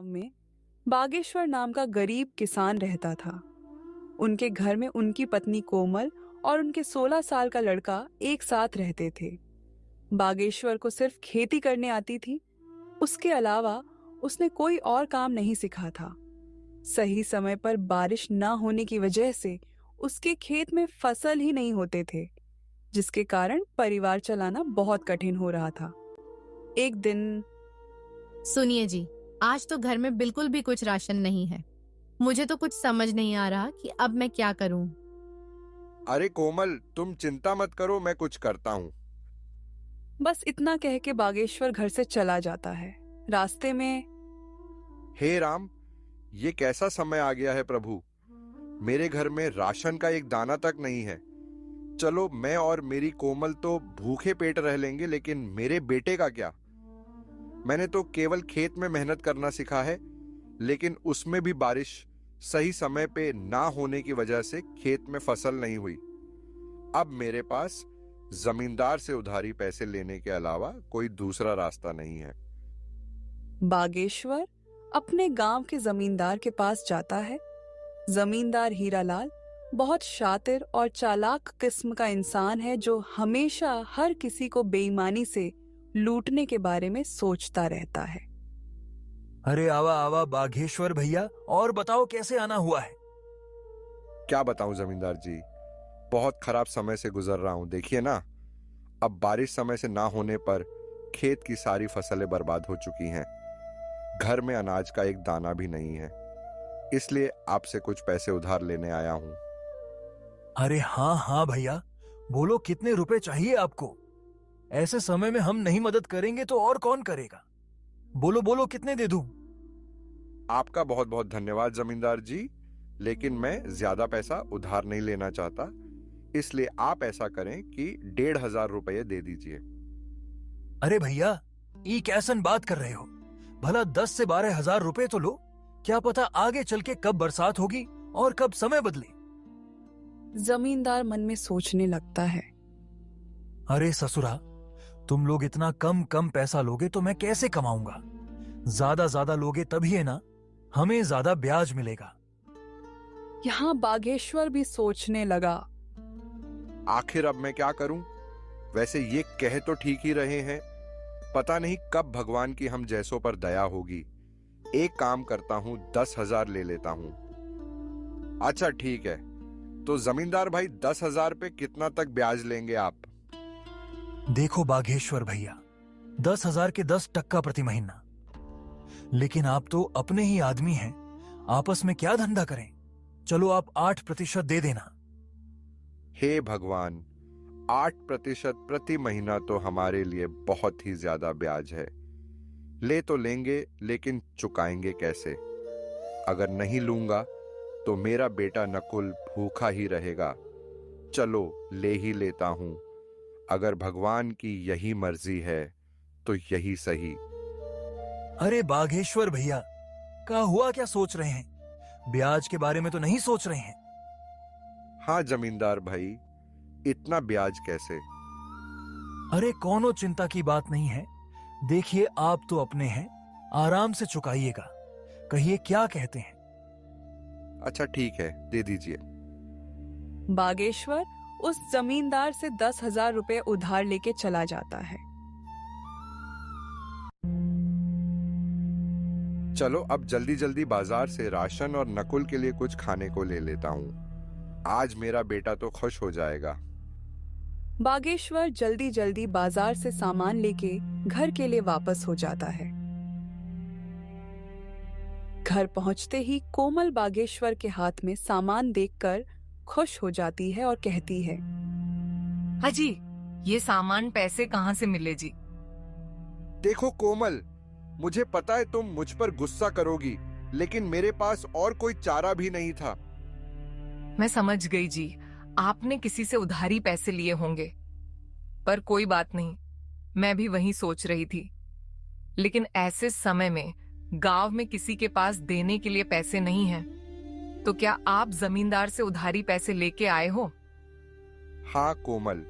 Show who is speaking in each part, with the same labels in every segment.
Speaker 1: गांव में बागेश्वर नाम का गरीब किसान रहता था। उनके घर में उनकी पत्नी कोमल और उनके 16 साल का लड़का एक साथ रहते थे। बागेश्वर को सिर्फ खेती करने आती थी। उसके अलावा उसने कोई और काम नहीं सीखा था। सही समय पर बारिश न होने की वजह से उसके खेत में फसल ही नहीं होते थे, जिसके कारण परिवार चलाना बहुत कठिन हो रहा था। एक दिन
Speaker 2: सुनिए जी, आज तो घर में बिल्कुल भी कुछ राशन नहीं है। मुझे तो कुछ समझ नहीं आ रहा कि अब मैं क्या करूं।
Speaker 3: अरे कोमल, तुम चिंता मत करो, मैं कुछ करता हूँ।
Speaker 1: बस इतना कह के बागेश्वर घर से चला जाता है। रास्ते में
Speaker 3: हे राम, ये कैसा समय आ गया है प्रभु। मेरे घर में राशन का एक दाना तक नहीं है। चलो, मैं और मेरी कोमल तो भूखे पेट रह लेंगे, लेकिन मेरे बेटे का क्या। मैंने तो केवल खेत में मेहनत करना सीखा है, लेकिन उसमें भी बारिश सही समय पे ना होने की वजह से खेत में फसल नहीं हुई। अब मेरे पास जमींदार से उधारी पैसे लेने के अलावा कोई दूसरा रास्ता नहीं है।
Speaker 1: बागेश्वर अपने गांव के जमींदार के पास जाता है। जमींदार हीरालाल बहुत शातिर और चालाक किस्म का इंसान है, जो हमेशा हर किसी को बेईमानी से लूटने के बारे में सोचता रहता है।
Speaker 4: अरे आवा आवा बाघेश्वर भैया, और बताओ कैसे आना हुआ है।
Speaker 3: क्या बताऊं जमींदार जी, बहुत खराब समय से गुजर रहा हूं। देखिए ना, अब बारिश समय से ना होने पर खेत की सारी फसलें बर्बाद हो चुकी हैं। घर में अनाज का एक दाना भी नहीं है, इसलिए आपसे कुछ पैसे उधार लेने आया हूं।
Speaker 4: अरे हाँ हाँ भैया, बोलो कितने रुपए चाहिए आपको। ऐसे समय में हम नहीं मदद करेंगे तो और कौन करेगा। बोलो बोलो, कितने दे दूं।
Speaker 3: आपका बहुत बहुत धन्यवाद जमींदार जी, लेकिन मैं ज्यादा पैसा उधार नहीं लेना चाहता, इसलिए आप ऐसा करें कि 1,500 रुपये दे दीजिए।
Speaker 4: अरे भैया, ये कैसन बात कर रहे हो। भला 10 से 12 हजार रुपए तो लो। क्या पता आगे चल के कब बरसात होगी और कब समय बदले।
Speaker 1: जमींदार मन में सोचने लगता है।
Speaker 4: अरे ससुरा, तुम लोग इतना कम कम पैसा लोगे तो मैं कैसे कमाऊंगा। ज्यादा लोगे तभी है ना, हमें ज्यादा ब्याज मिलेगा।
Speaker 1: यहाँ बागेश्वर भी सोचने लगा।
Speaker 3: आखिर अब मैं क्या करूं। वैसे ये कह तो ठीक ही रहे हैं, पता नहीं कब भगवान की हम जैसों पर दया होगी। एक काम करता हूं, 10,000 ले लेता हूं। अच्छा ठीक है, तो जमींदार भाई 10,000 पे कितना तक ब्याज लेंगे आप।
Speaker 4: देखो बाघेश्वर भैया, 10,000 के 10% प्रति महीना। लेकिन आप तो अपने ही आदमी हैं, आपस में क्या धंधा करें। चलो आप 8% दे देना।
Speaker 3: हे भगवान, 8% प्रति महीना तो हमारे लिए बहुत ही ज्यादा ब्याज है। ले तो लेंगे, लेकिन चुकाएंगे कैसे। अगर नहीं लूंगा तो मेरा बेटा नकुल भूखा ही रहेगा। चलो ले ही लेता हूं। अगर भगवान की यही मर्जी है तो यही सही।
Speaker 4: अरे बाघेश्वर भैया, क्या हुआ, क्या सोच रहे हैं। ब्याज के बारे में तो नहीं सोच रहे हैं।
Speaker 3: हाँ जमींदार भाई, इतना ब्याज कैसे।
Speaker 4: अरे कोनो चिंता की बात नहीं है। देखिए आप तो अपने हैं, आराम से चुकाइएगा। कहिए क्या कहते हैं।
Speaker 3: अच्छा ठीक है, दे दीजिए।
Speaker 1: बागेश्वर उस जमींदार से 10,000 रुपए उधार लेके चला जाता है।
Speaker 3: चलो अब जल्दी जल्दी बाजार से राशन और नकुल के लिए कुछ खाने को ले लेता हूं। आज मेरा बेटा तो खुश हो जाएगा।
Speaker 1: बागेश्वर जल्दी जल्दी बाजार से सामान लेके घर के लिए वापस हो जाता है। घर पहुंचते ही कोमल बागेश्वर के हाथ में सामान देखकर खुश हो जाती है और कहती है,
Speaker 5: हाजी, ये सामान पैसे कहाँ से मिले जी।
Speaker 3: देखो कोमल, मुझे पता है तुम मुझ पर गुस्सा करोगी, लेकिन मेरे पास और कोई चारा भी नहीं था।
Speaker 5: मैं समझ गई जी, आपने किसी से उधारी पैसे लिए होंगे। पर कोई बात नहीं, मैं भी वही सोच रही थी। लेकिन ऐसे समय में गांव में किसी के पास देने के लिए पैसे नहीं हैं। तो क्या आप जमींदार से उधारी पैसे लेके आए हो।
Speaker 3: हाँ कोमल,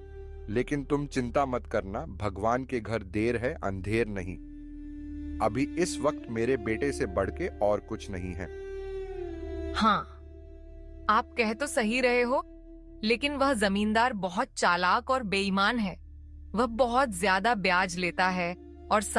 Speaker 3: लेकिन तुम चिंता मत करना, भगवान के घर देर है अंधेर नहीं। अभी इस वक्त मेरे बेटे से बढ़ के और कुछ नहीं है।
Speaker 5: हाँ, आप कह तो सही रहे हो, लेकिन वह जमींदार बहुत चालाक और बेईमान है। वह बहुत ज्यादा ब्याज लेता है और